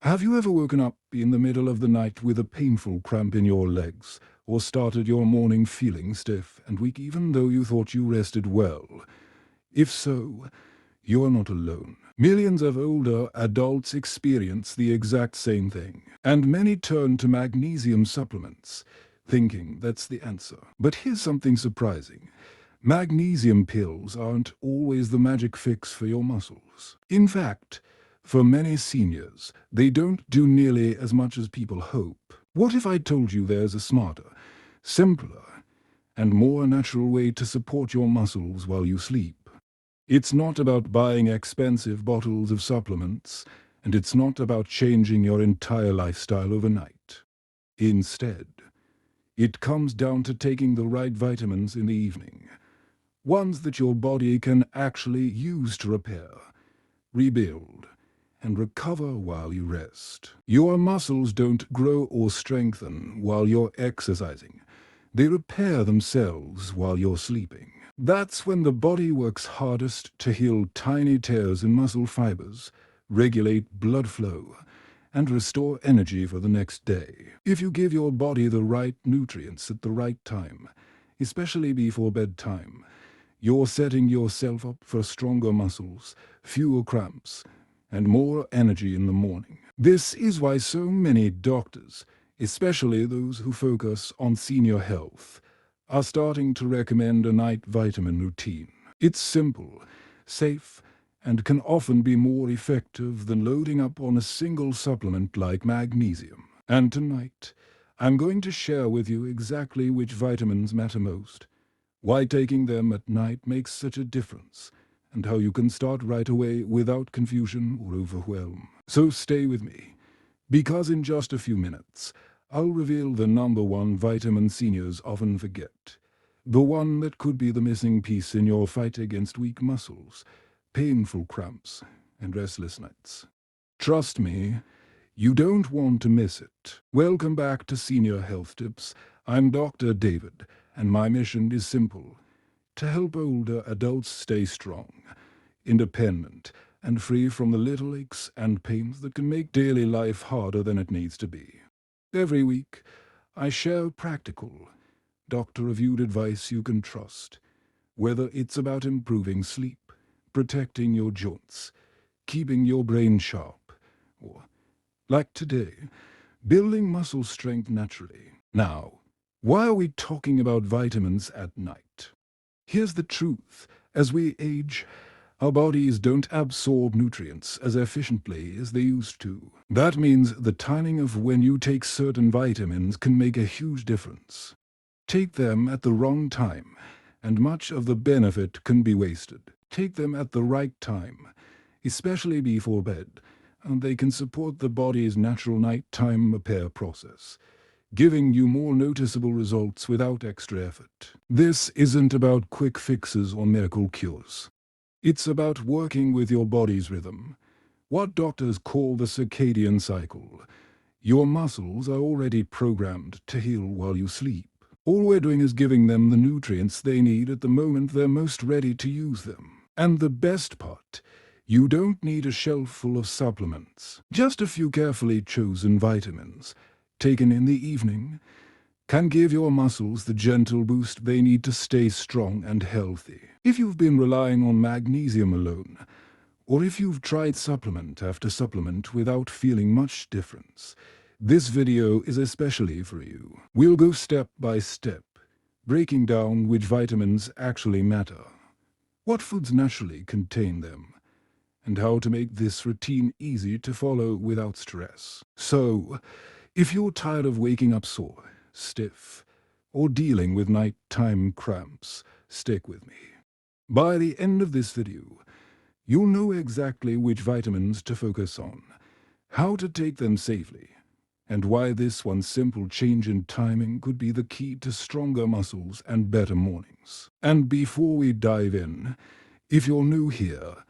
Have you ever woken up in the middle of the night with a painful cramp in your legs, or started your morning feeling stiff and weak even though you thought you rested well? If so, you're not alone. Millions of older adults experience the exact same thing, and many turn to magnesium supplements, thinking that's the answer. But here's something surprising. Magnesium pills aren't always the magic fix for your muscles. In fact, for many seniors, they don't do nearly as much as people hope. What if I told you there's a smarter, simpler, and more natural way to support your muscles while you sleep? It's not about buying expensive bottles of supplements, and it's not about changing your entire lifestyle overnight. Instead, it comes down to taking the right vitamins in the evening, ones that your body can actually use to repair, rebuild, and recover while you rest. Your muscles don't grow or strengthen while you're exercising. They repair themselves while you're sleeping. That's when the body works hardest to heal tiny tears in muscle fibers, regulate blood flow, and restore energy for the next day. If you give your body the right nutrients at the right time, especially before bedtime, you're setting yourself up for stronger muscles, fewer cramps, and more energy in the morning. This is why so many doctors, especially those who focus on senior health, are starting to recommend a night vitamin routine. It's simple, safe, and can often be more effective than loading up on a single supplement like magnesium. And tonight, I'm going to share with you exactly which vitamins matter most, why taking them at night makes such a difference, and how you can start right away without confusion or overwhelm. So stay with me, because in just a few minutes, I'll reveal the number one vitamin seniors often forget. The one that could be the missing piece in your fight against weak muscles, painful cramps, and restless nights. Trust me, you don't want to miss it. Welcome back to Senior Health Tips. I'm Dr. David, and my mission is simple: to help older adults stay strong, independent, and free from the little aches and pains that can make daily life harder than it needs to be. Every week, I share practical, doctor-reviewed advice you can trust, whether it's about improving sleep, protecting your joints, keeping your brain sharp, or, like today, building muscle strength naturally. Now, why are we talking about vitamins at night? Here's the truth. As we age, our bodies don't absorb nutrients as efficiently as they used to. That means the timing of when you take certain vitamins can make a huge difference. Take them at the wrong time, and much of the benefit can be wasted. Take them at the right time, especially before bed, and they can support the body's natural nighttime repair process, giving you more noticeable results without extra effort. This isn't about quick fixes or miracle cures. It's about working with your body's rhythm, what doctors call the circadian cycle. Your muscles are already programmed to heal while you sleep. All we're doing is giving them the nutrients they need at the moment they're most ready to use them. And the best part, you don't need a shelf full of supplements. Just a few carefully chosen vitamins, taken in the evening, can give your muscles the gentle boost they need to stay strong and healthy. If you've been relying on magnesium alone, or if you've tried supplement after supplement without feeling much difference, this video is especially for you. We'll go step by step, breaking down which vitamins actually matter, what foods naturally contain them, and how to make this routine easy to follow without stress. So, if you're tired of waking up sore, stiff, or dealing with nighttime cramps, stick with me. By the end of this video, you'll know exactly which vitamins to focus on, how to take them safely, and why this one simple change in timing could be the key to stronger muscles and better mornings. And before we dive in, if you're new here,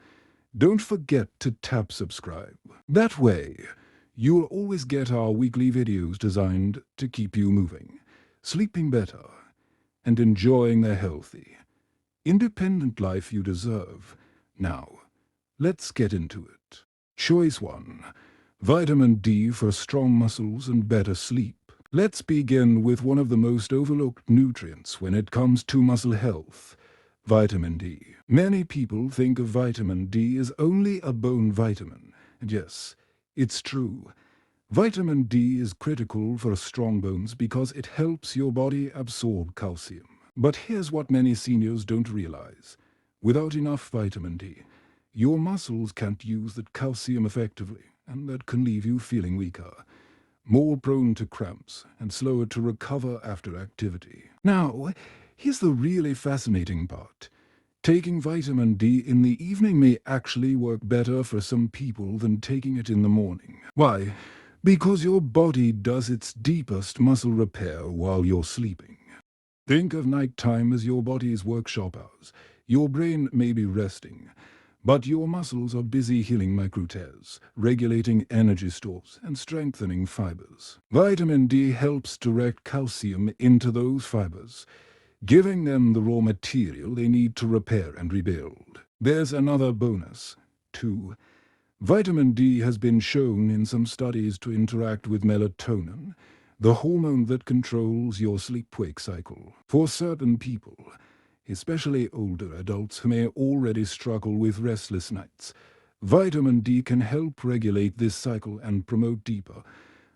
don't forget to tap subscribe. That way, you'll always get our weekly videos designed to keep you moving, sleeping better, and enjoying the healthy, independent life you deserve. Now, let's get into it. Choice 1. Vitamin D for strong muscles and better sleep. Let's begin with one of the most overlooked nutrients when it comes to muscle health: vitamin D. Many people think of vitamin D as only a bone vitamin, and yes, it's true. Vitamin D is critical for strong bones because it helps your body absorb calcium. But here's what many seniors don't realize. Without enough vitamin D, your muscles can't use that calcium effectively, and that can leave you feeling weaker, more prone to cramps, and slower to recover after activity. Now, here's the really fascinating part. Taking vitamin D in the evening may actually work better for some people than taking it in the morning. Why? Because your body does its deepest muscle repair while you're sleeping. Think of nighttime as your body's workshop hours. Your brain may be resting, but your muscles are busy healing micro tears, regulating energy stores, and strengthening fibers. Vitamin D helps direct calcium into those fibers, giving them the raw material they need to repair and rebuild. There's another bonus, too. Vitamin D has been shown in some studies to interact with melatonin, the hormone that controls your sleep-wake cycle. For certain people, especially older adults who may already struggle with restless nights, vitamin D can help regulate this cycle and promote deeper,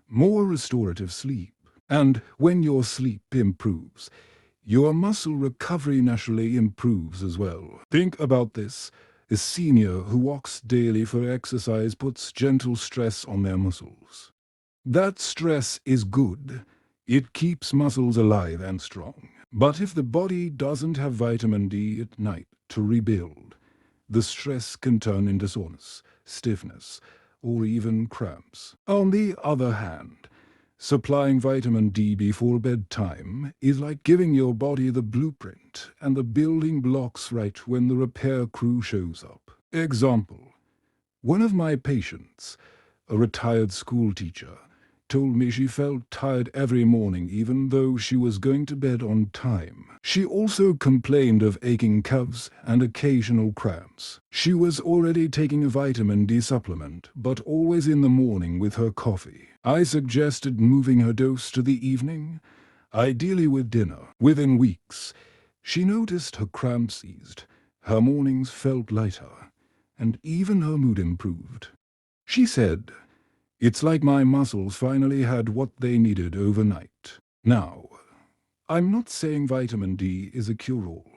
more restorative sleep. And when your sleep improves, your muscle recovery naturally improves as well. Think about this. A senior who walks daily for exercise puts gentle stress on their muscles. That stress is good. It keeps muscles alive and strong. But if the body doesn't have vitamin D at night to rebuild, the stress can turn into soreness, stiffness, or even cramps. On the other hand, supplying vitamin D before bedtime is like giving your body the blueprint and the building blocks right when the repair crew shows up. Example: one of my patients, a retired school teacher, told me she felt tired every morning even though she was going to bed on time. She also complained of aching calves and occasional cramps. She was already taking a vitamin D supplement, but always in the morning with her coffee. I suggested moving her dose to the evening, ideally with dinner. Within weeks, she noticed her cramps eased, her mornings felt lighter, and even her mood improved. She said, "It's like my muscles finally had what they needed overnight." Now, I'm not saying vitamin D is a cure-all,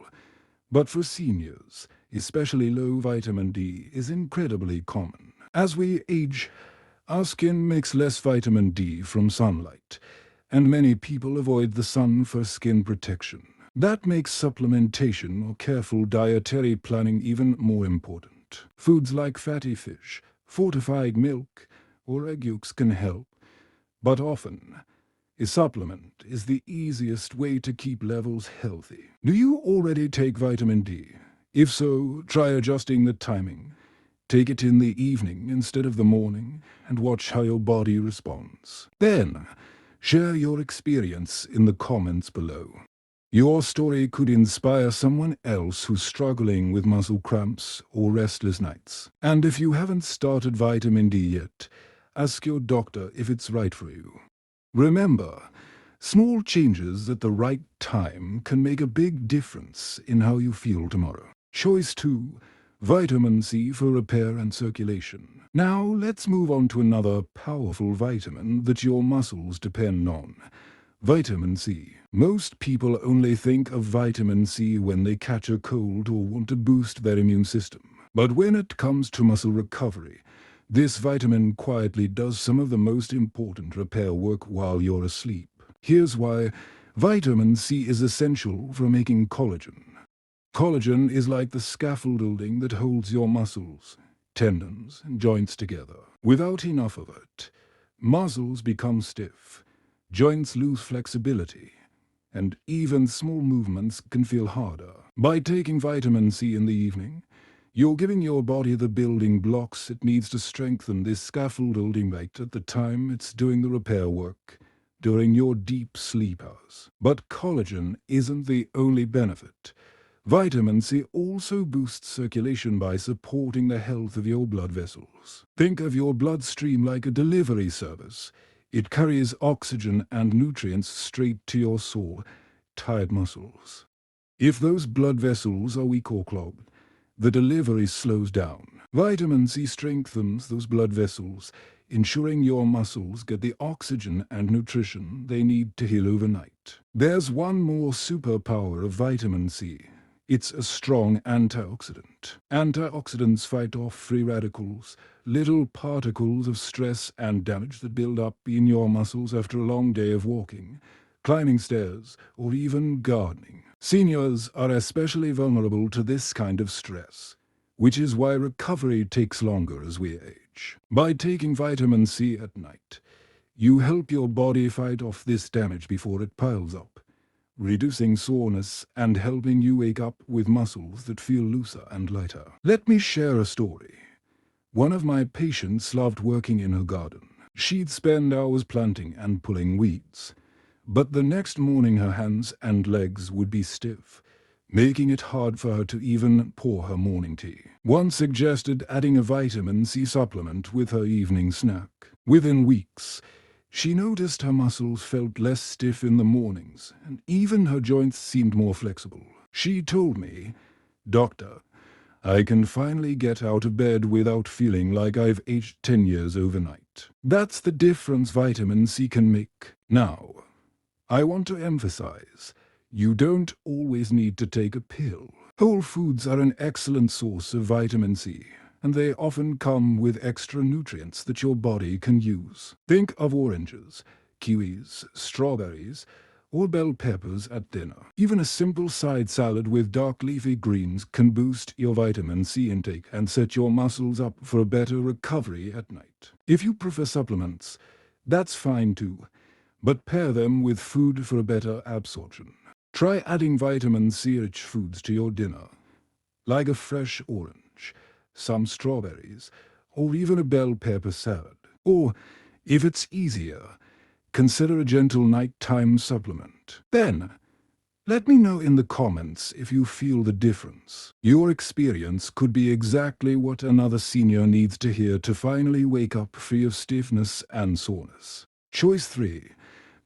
but for seniors, especially low vitamin D is incredibly common. As we age, our skin makes less vitamin D from sunlight, and many people avoid the sun for skin protection. That makes supplementation or careful dietary planning even more important. Foods like fatty fish, fortified milk, or egg yolks can help, but often, a supplement is the easiest way to keep levels healthy. Do you already take vitamin D? If so, try adjusting the timing. Take it in the evening instead of the morning, and watch how your body responds. Then, share your experience in the comments below. Your story could inspire someone else who's struggling with muscle cramps or restless nights. And if you haven't started vitamin D yet, ask your doctor if it's right for you. Remember, small changes at the right time can make a big difference in how you feel tomorrow. Choice 2. Vitamin C for repair and circulation. Now let's move on to another powerful vitamin that your muscles depend on: vitamin C. Most people only think of vitamin C when they catch a cold or want to boost their immune system. But when it comes to muscle recovery, this vitamin quietly does some of the most important repair work while you're asleep. Here's why vitamin C is essential for making collagen. Collagen is like the scaffolding that holds your muscles, tendons, and joints together. Without enough of it, muscles become stiff, joints lose flexibility, and even small movements can feel harder. By taking vitamin C in the evening, you're giving your body the building blocks it needs to strengthen this scaffolding right at the time it's doing the repair work during your deep sleep hours. But collagen isn't the only benefit. Vitamin C also boosts circulation by supporting the health of your blood vessels. Think of your bloodstream like a delivery service. It carries oxygen and nutrients straight to your sore, tired muscles. If those blood vessels are weak or clogged, the delivery slows down. Vitamin C strengthens those blood vessels, ensuring your muscles get the oxygen and nutrition they need to heal overnight. There's one more superpower of vitamin C. It's a strong antioxidant. Antioxidants fight off free radicals, little particles of stress and damage that build up in your muscles after a long day of walking, climbing stairs, or even gardening. Seniors are especially vulnerable to this kind of stress, which is why recovery takes longer as we age. By taking vitamin C at night, you help your body fight off this damage before it piles up, reducing soreness and helping you wake up with muscles that feel looser and lighter. Let me share a story. One of my patients loved working in her garden. She'd spend hours planting and pulling weeds. But the next morning her hands and legs would be stiff, making it hard for her to even pour her morning tea. One suggested adding a vitamin C supplement with her evening snack. Within weeks, she noticed her muscles felt less stiff in the mornings, and even her joints seemed more flexible. She told me, "Doctor, I can finally get out of bed without feeling like I've aged 10 years overnight." That's the difference vitamin C can make. Now, I want to emphasize, you don't always need to take a pill. Whole foods are an excellent source of vitamin C, and they often come with extra nutrients that your body can use. Think of oranges, kiwis, strawberries, or bell peppers at dinner. Even a simple side salad with dark leafy greens can boost your vitamin C intake and set your muscles up for a better recovery at night. If you prefer supplements, that's fine too, but pair them with food for a better absorption. Try adding vitamin C-rich foods to your dinner, like a fresh orange, some strawberries, or even a bell pepper salad. Or, if it's easier, consider a gentle nighttime supplement. Then, let me know in the comments if you feel the difference. Your experience could be exactly what another senior needs to hear to finally wake up free of stiffness and soreness. Choice 3.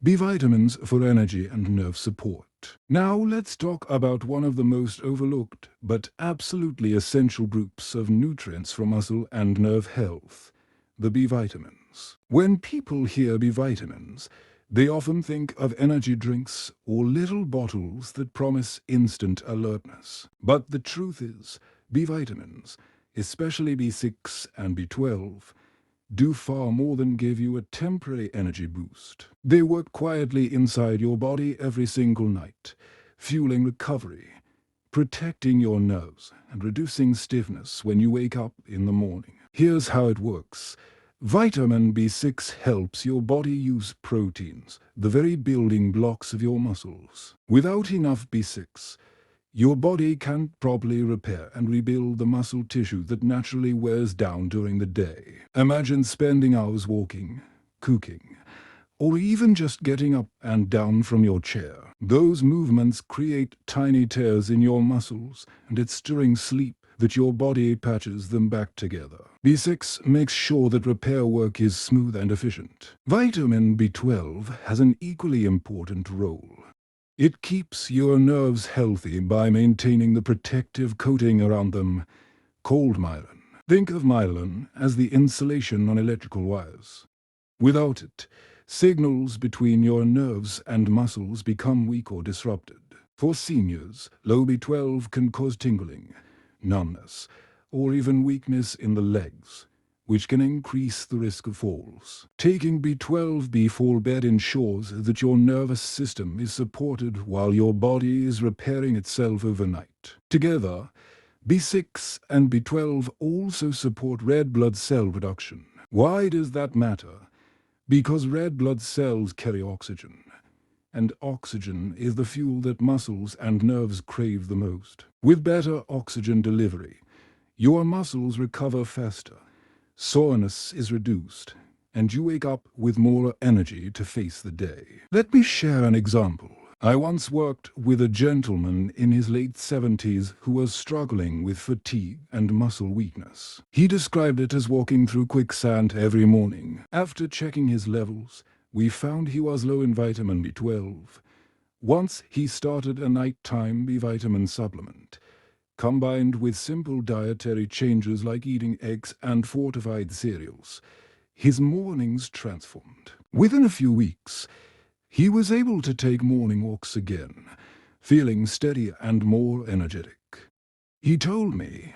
B vitamins for energy and nerve support. Now let's talk about one of the most overlooked but absolutely essential groups of nutrients for muscle and nerve health, the B vitamins. When people hear B vitamins, they often think of energy drinks or little bottles that promise instant alertness. But the truth is, B vitamins, especially B6 and B12, do far more than give you a temporary energy boost. They work quietly inside your body every single night, fueling recovery, protecting your nerves, and reducing stiffness when you wake up in the morning. Here's how it works. Vitamin B6 helps your body use proteins, the very building blocks of your muscles. Without enough B6, your body can't properly repair and rebuild the muscle tissue that naturally wears down during the day. Imagine spending hours walking, cooking, or even just getting up and down from your chair. Those movements create tiny tears in your muscles, and it's during sleep that your body patches them back together. B6 makes sure that repair work is smooth and efficient. Vitamin B12 has an equally important role. It keeps your nerves healthy by maintaining the protective coating around them, called myelin. Think of myelin as the insulation on electrical wires. Without it, signals between your nerves and muscles become weak or disrupted. For seniors, low B12 can cause tingling, numbness, or even weakness in the legs, which can increase the risk of falls. Taking B12 before bed ensures that your nervous system is supported while your body is repairing itself overnight. Together, B6 and B12 also support red blood cell production. Why does that matter? Because red blood cells carry oxygen, and oxygen is the fuel that muscles and nerves crave the most. With better oxygen delivery, your muscles recover faster, soreness is reduced, and you wake up with more energy to face the day. Let me share an example. I once worked with a gentleman in his late 70s who was struggling with fatigue and muscle weakness. He described it as walking through quicksand every morning. After checking his levels, we found he was low in vitamin B12. Once he started a nighttime B-vitamin supplement, combined with simple dietary changes like eating eggs and fortified cereals. His mornings transformed. Within a few weeks, he was able to take morning walks again, feeling steadier and more energetic. He told me,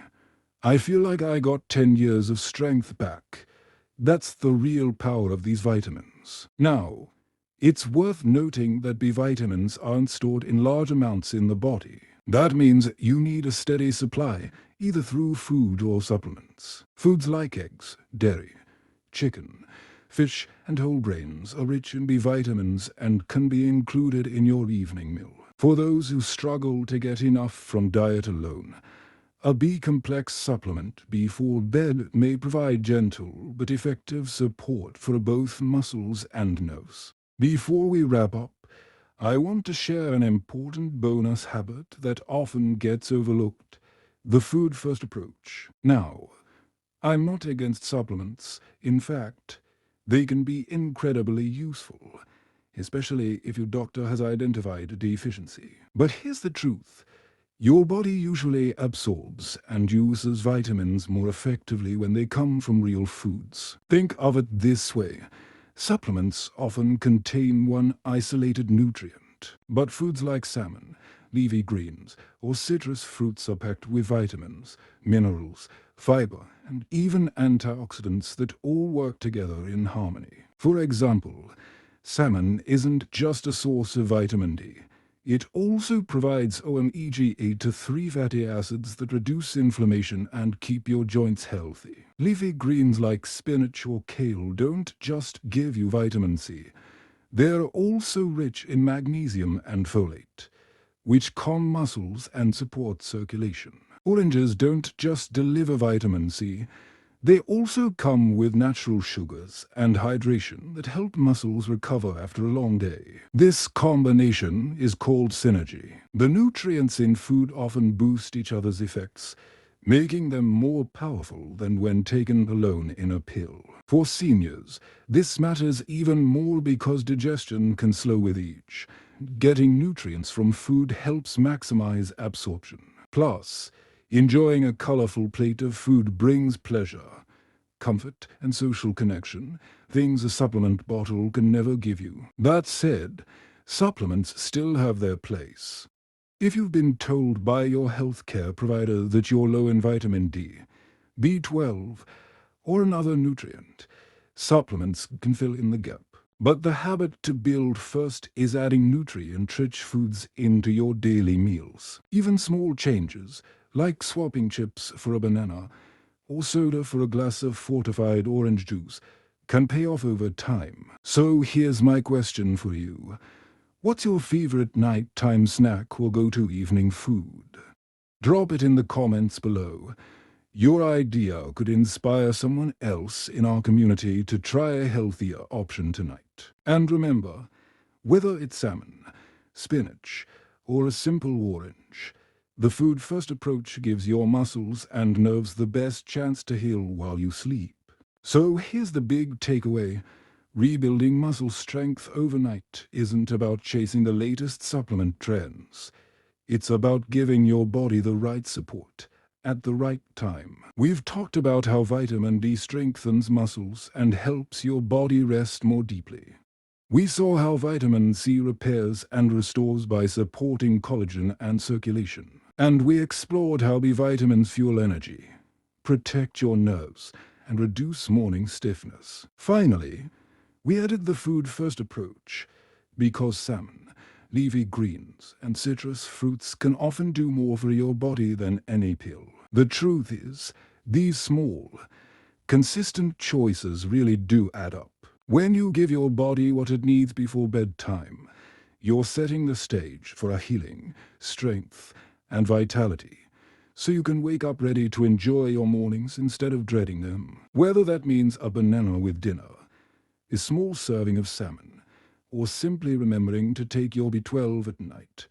"I feel like I got 10 years of strength back. That's the real power of these vitamins." Now, it's worth noting that B vitamins aren't stored in large amounts in the body. That means you need a steady supply, either through food or supplements. Foods like eggs, dairy, chicken, fish, and whole grains are rich in B vitamins and can be included in your evening meal. For those who struggle to get enough from diet alone, a B-complex supplement before bed may provide gentle but effective support for both muscles and nerves. Before we wrap up, I want to share an important bonus habit that often gets overlooked: the food-first approach. Now, I'm not against supplements. In fact, they can be incredibly useful, especially if your doctor has identified a deficiency. But here's the truth. Your body usually absorbs and uses vitamins more effectively when they come from real foods. Think of it this way. Supplements often contain one isolated nutrient, but foods like salmon, leafy greens, or citrus fruits are packed with vitamins, minerals, fiber, and even antioxidants that all work together in harmony. For example, salmon isn't just a source of vitamin D. It also provides omega-3 fatty acids that reduce inflammation and keep your joints healthy. Leafy greens like spinach or kale don't just give you vitamin C. They're also rich in magnesium and folate, which calm muscles and support circulation. Oranges don't just deliver vitamin C. They also come with natural sugars and hydration that help muscles recover after a long day. This combination is called synergy. The nutrients in food often boost each other's effects, making them more powerful than when taken alone in a pill. For seniors, this matters even more because digestion can slow with age. Getting nutrients from food helps maximize absorption. Plus, enjoying a colorful plate of food brings pleasure, comfort, and social connection, things a supplement bottle can never give you. That said, supplements still have their place. If you've been told by your healthcare provider that you're low in vitamin D, B12, or another nutrient, supplements can fill in the gap. But the habit to build first is adding nutrient-rich foods into your daily meals. Even small changes, like swapping chips for a banana or soda for a glass of fortified orange juice, can pay off over time. So here's my question for you. What's your favorite nighttime snack or go-to evening food? Drop it in the comments below. Your idea could inspire someone else in our community to try a healthier option tonight. And remember, whether it's salmon, spinach, or a simple orange, the food-first approach gives your muscles and nerves the best chance to heal while you sleep. So here's the big takeaway. Rebuilding muscle strength overnight isn't about chasing the latest supplement trends. It's about giving your body the right support at the right time. We've talked about how vitamin D strengthens muscles and helps your body rest more deeply. We saw how vitamin C repairs and restores by supporting collagen and circulation. And we explored how B vitamins fuel energy, protect your nerves, and reduce morning stiffness. Finally, we added the food-first approach because salmon, leafy greens, and citrus fruits can often do more for your body than any pill. The truth is, these small, consistent choices really do add up. When you give your body what it needs before bedtime, you're setting the stage for a healing, strength, and vitality, so you can wake up ready to enjoy your mornings instead of dreading them. Whether that means a banana with dinner, a small serving of salmon, or simply remembering to take your B12 at night.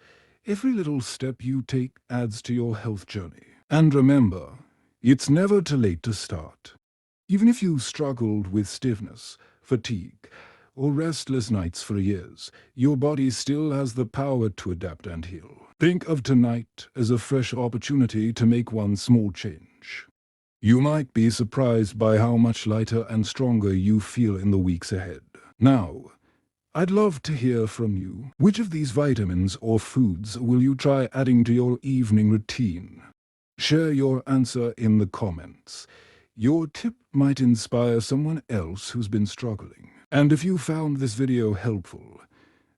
Every little step you take adds to your health journey. And remember, it's never too late to start. Even if you struggled with stiffness, fatigue, or restless nights for years, your body still has the power to adapt and heal. Think of tonight as a fresh opportunity to make one small change. You might be surprised by how much lighter and stronger you feel in the weeks ahead. Now, I'd love to hear from you. Which of these vitamins or foods will you try adding to your evening routine? Share your answer in the comments. Your tip might inspire someone else who's been struggling. And if you found this video helpful,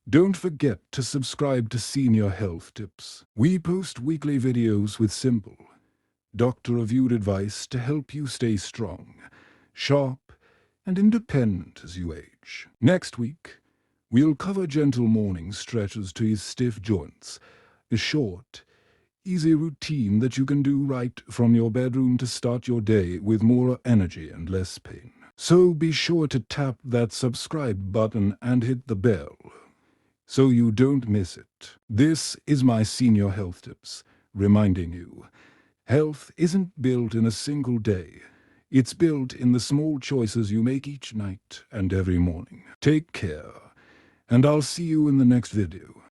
don't forget to subscribe to Senior Health Tips. We post weekly videos with simple, doctor-reviewed advice to help you stay strong, sharp, and independent as you age. Next week, we'll cover gentle morning stretches to ease stiff joints, a short, easy routine that you can do right from your bedroom to start your day with more energy and less pain. So be sure to tap that subscribe button and hit the bell so you don't miss it. This is my Senior Health Tips, reminding you, health isn't built in a single day. It's built in the small choices you make each night and every morning. Take care, and I'll see you in the next video.